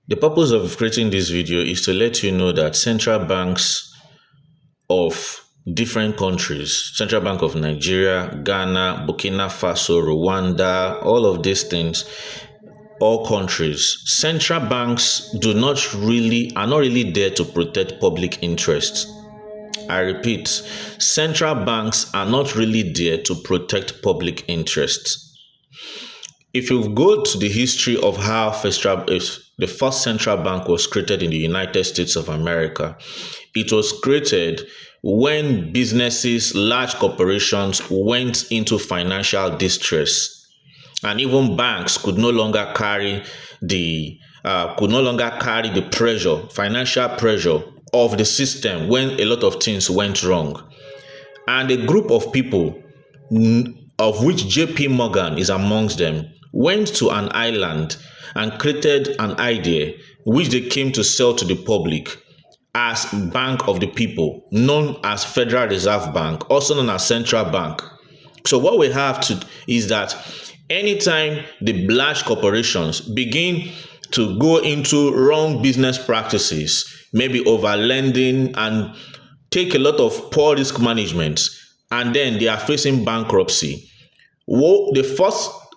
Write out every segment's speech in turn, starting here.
The purpose of creating this video is to let you know that central banks of different countries, Central Bank of Nigeria, Ghana, Burkina Faso, Rwanda, all of these things, all countries, central banks are not really there to protect public interests. I repeat, central banks are not really there to protect public interests. If you go to the history of how the first central bank was created in the United States of America, it was created when businesses, large corporations went into financial distress, and even banks could no longer carry the pressure, financial pressure of the system when a lot of things went wrong. And a group of people, of which JP Morgan is amongst them, went to an island and created an idea which they came to sell to the public as Bank of the People, known as Federal Reserve Bank, also known as Central Bank. So what we have to is that anytime the large corporations begin to go into wrong business practices, maybe over lending and take a lot of poor risk management, and then they are facing bankruptcy,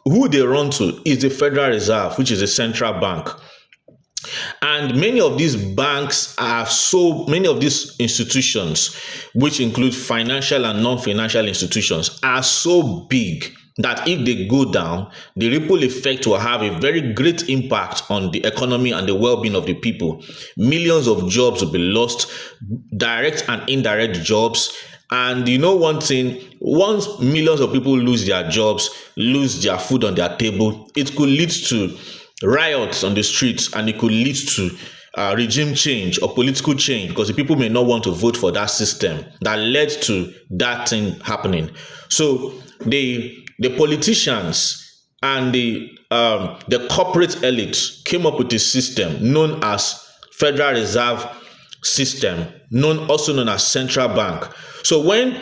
who they run to is the Federal Reserve, which is a central bank. And many of these institutions, which include financial and non-financial institutions, are so big that if they go down, the ripple effect will have a very great impact on the economy and the well-being of the people. Millions of jobs will be lost, direct and indirect jobs. And you know one thing, once millions of people lose their jobs, lose their food on their table, it could lead to riots on the streets, and it could lead to regime change or political change, because the people may not want to vote for that system that led to that thing happening. So the politicians and the corporate elite came up with a system known as Federal Reserve System, also known as Central Bank. So when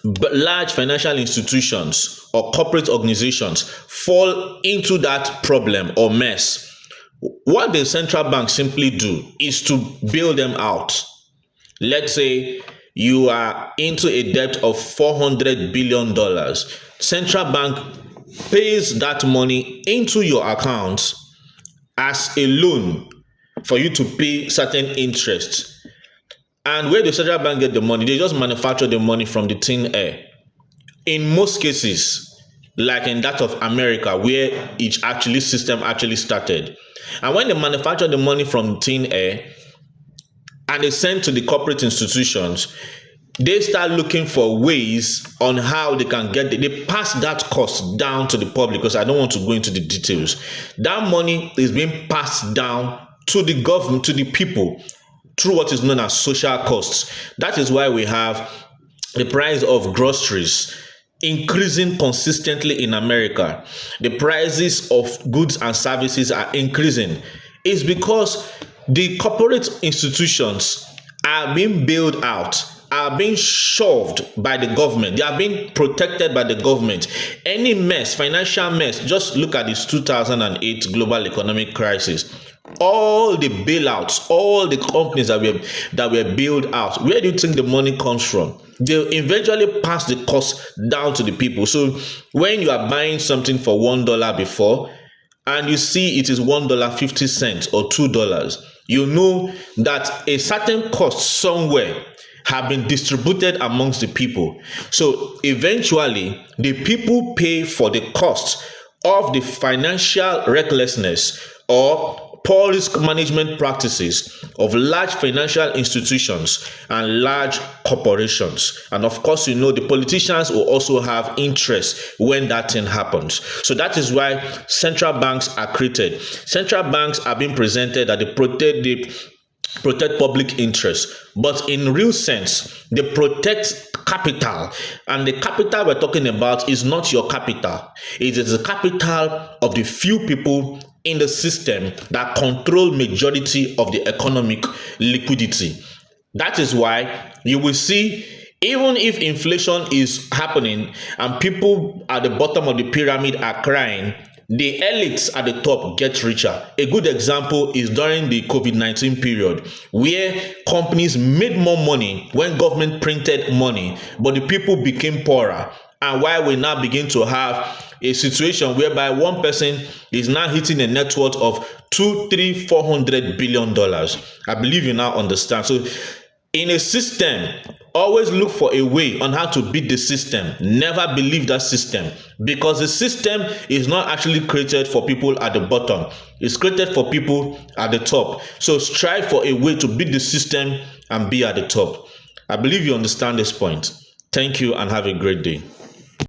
large financial institutions or corporate organizations fall into that problem or mess, what the central bank simply do is to bail them out. Let's say you are into a debt of $400 billion. Central bank pays that money into your account as a loan for you to pay certain interest. And where the central bank get the money, they just manufacture the money from the thin air. In most cases, like in that of America, where each system actually started. And when they manufacture the money from thin air and they send to the corporate institutions, they start looking for ways on how they can they pass that cost down to the public, because I don't want to go into the details. That money is being passed down to the government, to the people, through what is known as social costs. That is why we have the price of groceries increasing consistently in America. The prices of goods and services are increasing. It's because the corporate institutions are being bailed out, are being shoved by the government. They are being protected by the government. Any mess, financial mess, just look at this 2008 global economic crisis. All the bailouts, all the companies that were bailed out, where do you think the money comes from? They eventually pass the cost down to the people. So when you are buying something for $1 before, and you see it is $1.50 or $2, you know that a certain cost somewhere have been distributed amongst the people. So eventually, the people pay for the cost of the financial recklessness or poor risk management practices of large financial institutions and large corporations. And of course, you know, the politicians will also have interest when that thing happens. So that is why central banks are created. Central banks are being presented that they protect public interest, but in real sense, they protect capital. And the capital we're talking about is not your capital. It is the capital of the few people in the system that control majority of the economic liquidity. That is why you will see, even if inflation is happening and people at the bottom of the pyramid are crying, the elites at the top get richer. A good example is during the COVID-19 period, where companies made more money when government printed money, but the people became poorer. And why we now begin to have a situation whereby one person is now hitting a net worth of 200-400 billion dollars. I believe you now understand. So in a system, always look for a way on how to beat the system. Never believe that system, because the system is not actually created for people at the bottom. It's created for people at the top. So strive for a way to beat the system and be at the top. I believe you understand this point. Thank you and have a great day.